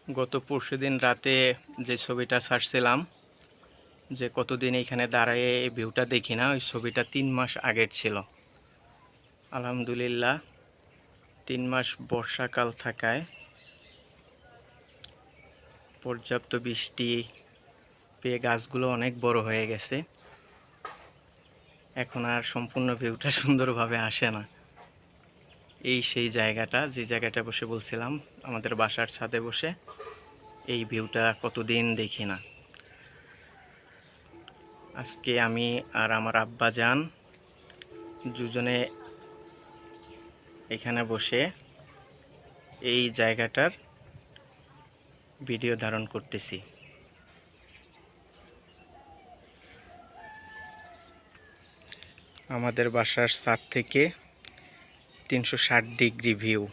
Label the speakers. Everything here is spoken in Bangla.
Speaker 1: গত পরশুদিন রাতে যে ছবিটা ছাড়ছিলাম যে কতদিন এখানে দাঁড়ায়ে এই ভিউটা দেখি না, ওই ছবিটা 3 মাস আগের ছিল। আলহামদুলিল্লাহ 3 মাস বর্ষাকাল থাকায় পর্যাপ্ত বৃষ্টি পেয়ে গাছগুলো অনেক বড় হয়ে গেছে। এখন আর সম্পূর্ণ ভিউটা সুন্দরভাবে আসে না। এই সেই জায়গাটা, যে জায়গাটা বসে বলছিলাম আমাদের বাসার ছাদে বসে এই ভিউটা কতদিন দেখি না। আজকে আমি আর আমার আব্বাজান দুজনে এখানে বসে এই জায়গাটার ভিডিও ধারণ করতেছি। আমাদের বাসার ছাদ থেকে 360 ডিগ্রি ভিউ।